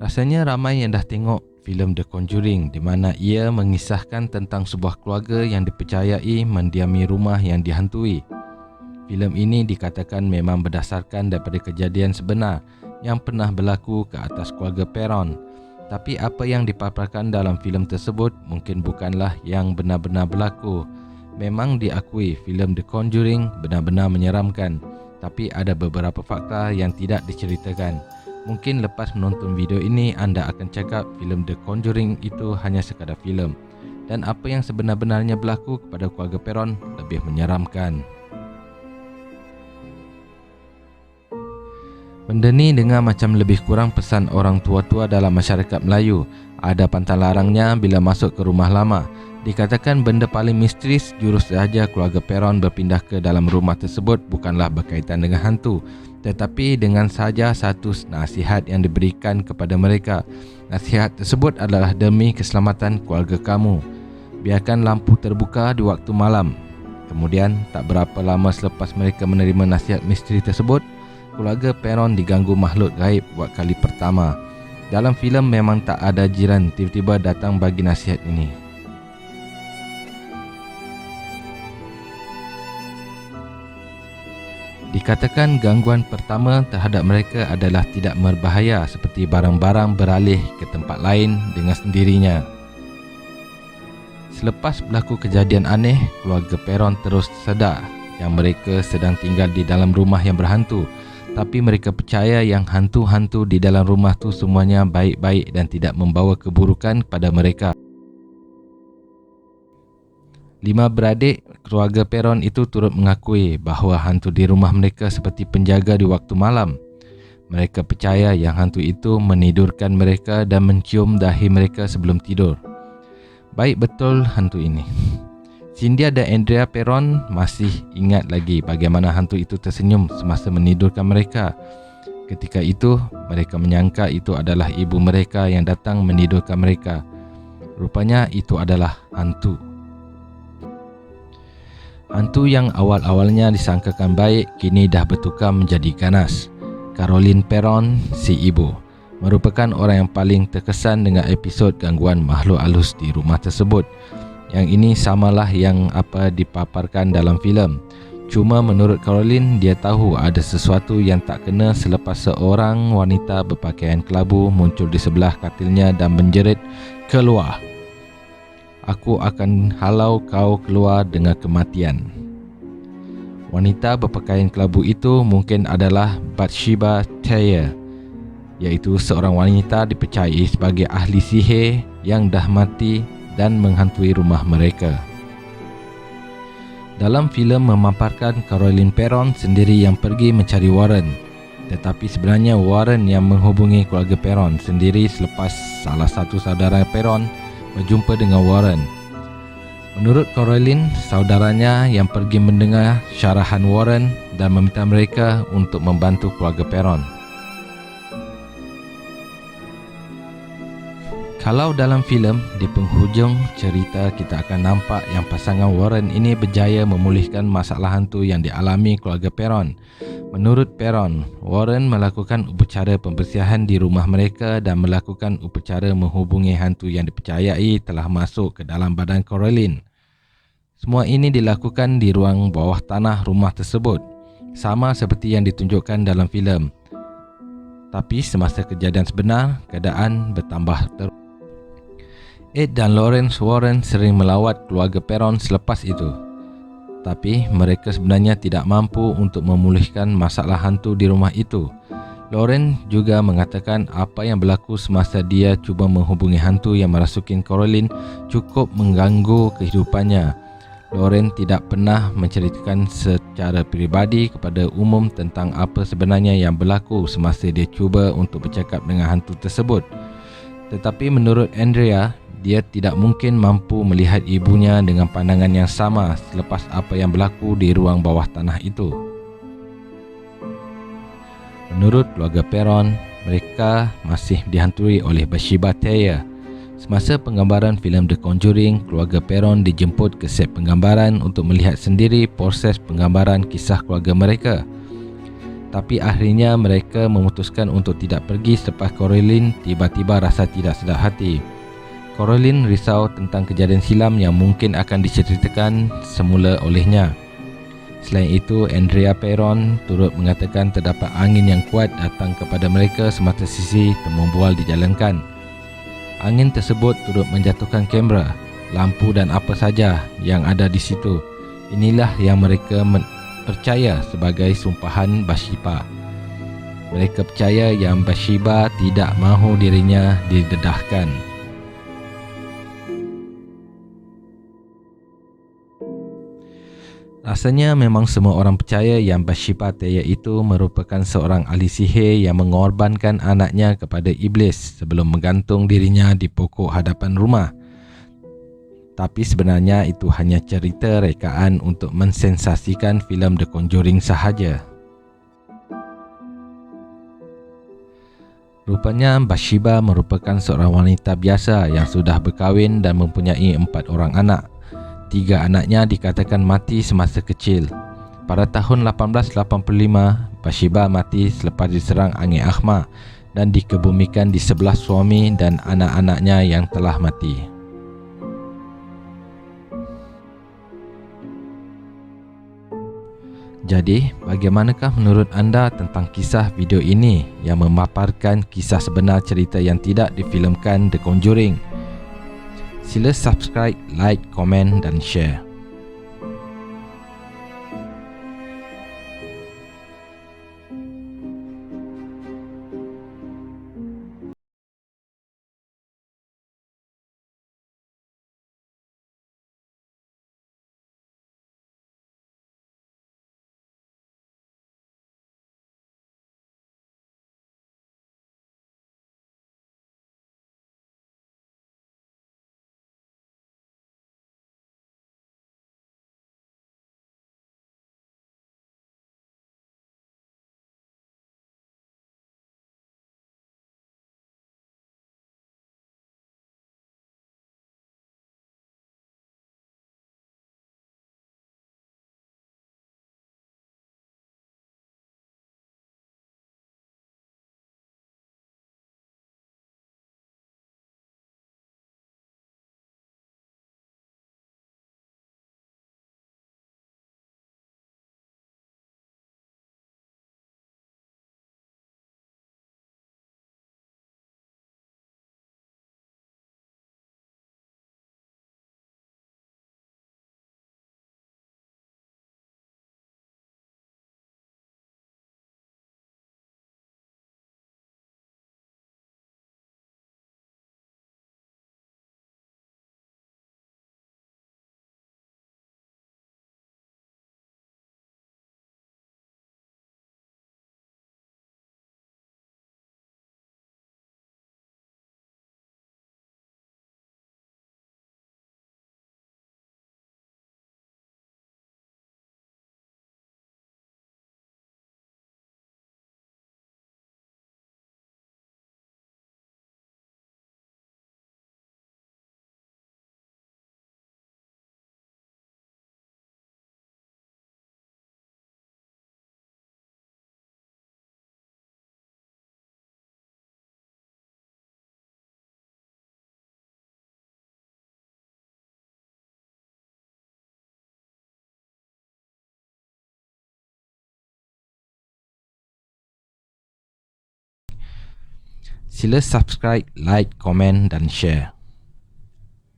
Rasanya ramai yang dah tengok filem The Conjuring di mana ia mengisahkan tentang sebuah keluarga yang dipercayai mendiami rumah yang dihantui. Filem ini dikatakan memang berdasarkan daripada kejadian sebenar yang pernah berlaku ke atas keluarga Perron. Tapi apa yang dipaparkan dalam filem tersebut mungkin bukanlah yang benar-benar berlaku. Memang diakui filem The Conjuring benar-benar menyeramkan, tapi ada beberapa fakta yang tidak diceritakan. Mungkin lepas menonton video ini anda akan cakap filem The Conjuring itu hanya sekadar filem dan apa yang sebenar-benarnya berlaku kepada keluarga Perron lebih menyeramkan. Benda ni dengar macam lebih kurang pesan orang tua-tua dalam masyarakat Melayu. Ada pantang larangnya bila masuk ke rumah lama. Dikatakan benda paling misterius jurusahaja keluarga Perron berpindah ke dalam rumah tersebut bukanlah berkaitan dengan hantu, tetapi dengan saja satu nasihat yang diberikan kepada mereka. Nasihat tersebut adalah demi keselamatan keluarga kamu. Biarkan lampu terbuka di waktu malam. Kemudian tak berapa lama selepas mereka menerima nasihat misteri tersebut, keluarga Perron diganggu makhluk gaib buat kali pertama. Dalam filem memang tak ada jiran tiba-tiba datang bagi nasihat ini. Dikatakan gangguan pertama terhadap mereka adalah tidak berbahaya seperti barang-barang beralih ke tempat lain dengan sendirinya. Selepas berlaku kejadian aneh, keluarga Perron terus sedar yang mereka sedang tinggal di dalam rumah yang berhantu. Tapi mereka percaya yang hantu-hantu di dalam rumah tu semuanya baik-baik dan tidak membawa keburukan pada mereka. 5 beradik keluarga Perron itu turut mengakui bahawa hantu di rumah mereka seperti penjaga di waktu malam. Mereka percaya yang hantu itu menidurkan mereka dan mencium dahi mereka sebelum tidur. Baik betul hantu ini. Cynthia dan Andrea Perron masih ingat lagi bagaimana hantu itu tersenyum semasa menidurkan mereka. Ketika itu, mereka menyangka itu adalah ibu mereka yang datang menidurkan mereka. Rupanya itu adalah hantu. Hantu yang awal-awalnya disangkakan baik kini dah bertukar menjadi ganas. Caroline Perron, si ibu, merupakan orang yang paling terkesan dengan episod gangguan makhluk halus di rumah tersebut. Yang ini samalah yang apa dipaparkan dalam filem. Cuma menurut Caroline, dia tahu ada sesuatu yang tak kena selepas seorang wanita berpakaian kelabu muncul di sebelah katilnya dan menjerit, "Keluar! Aku akan halau kau keluar dengan kematian." Wanita berpakaian kelabu itu mungkin adalah Bathsheba Thayer, iaitu seorang wanita dipercayai sebagai ahli sihir yang dah mati dan menghantui rumah mereka. Dalam filem memaparkan Caroline Perron sendiri yang pergi mencari Warren, tetapi sebenarnya Warren yang menghubungi keluarga Perron sendiri selepas salah satu saudara Perron berjumpa dengan Warren. Menurut Caroline, saudaranya yang pergi mendengar syarahan Warren dan meminta mereka untuk membantu keluarga Perron. Kalau dalam filem, di penghujung cerita kita akan nampak yang pasangan Warren ini berjaya memulihkan masalah hantu yang dialami keluarga Perron. Menurut Perron, Warren melakukan upacara pembersihan di rumah mereka dan melakukan upacara menghubungi hantu yang dipercayai telah masuk ke dalam badan Caroline. Semua ini dilakukan di ruang bawah tanah rumah tersebut, sama seperti yang ditunjukkan dalam filem. Tapi semasa kejadian sebenar, keadaan bertambah teruk. Ed dan Lawrence Warren sering melawat keluarga Perron selepas itu. Tapi mereka sebenarnya tidak mampu untuk memulihkan masalah hantu di rumah itu. Lawrence juga mengatakan apa yang berlaku semasa dia cuba menghubungi hantu yang merasuki Caroline cukup mengganggu kehidupannya. Lawrence tidak pernah menceritakan secara peribadi kepada umum tentang apa sebenarnya yang berlaku semasa dia cuba untuk bercakap dengan hantu tersebut. Tetapi menurut Andrea, dia tidak mungkin mampu melihat ibunya dengan pandangan yang sama selepas apa yang berlaku di ruang bawah tanah itu. Menurut keluarga Perron, mereka masih dihantui oleh Bathsheba Thayer. Semasa penggambaran filem The Conjuring, keluarga Perron dijemput ke set penggambaran untuk melihat sendiri proses penggambaran kisah keluarga mereka. Tapi akhirnya mereka memutuskan untuk tidak pergi selepas Coraline tiba-tiba rasa tidak sedap hati. Coraline risau tentang kejadian silam yang mungkin akan diceritakan semula olehnya. Selain itu, Andrea Perron turut mengatakan terdapat angin yang kuat datang kepada mereka semasa sesi temumbual dijalankan. Angin tersebut turut menjatuhkan kamera, lampu dan apa saja yang ada di situ. Inilah yang mereka percaya sebagai sumpahan Bathsheba. Mereka percaya yang Bathsheba tidak mahu dirinya didedahkan. Rasanya memang semua orang percaya yang Bathsheba Teya itu merupakan seorang ahli sihir yang mengorbankan anaknya kepada iblis sebelum menggantung dirinya di pokok hadapan rumah. Tapi sebenarnya itu hanya cerita rekaan untuk mensensasikan filem The Conjuring sahaja. Rupanya Bathsheba merupakan seorang wanita biasa yang sudah berkahwin dan mempunyai 4 orang anak. 3 anaknya dikatakan mati semasa kecil. Pada tahun 1885, Bathsheba mati selepas diserang angin akhmar dan dikebumikan di sebelah suami dan anak-anaknya yang telah mati. Jadi, bagaimanakah menurut anda tentang kisah video ini yang memaparkan kisah sebenar cerita yang tidak difilemkan The Conjuring? Sila subscribe, like, komen dan share. Sila subscribe, like, komen dan share.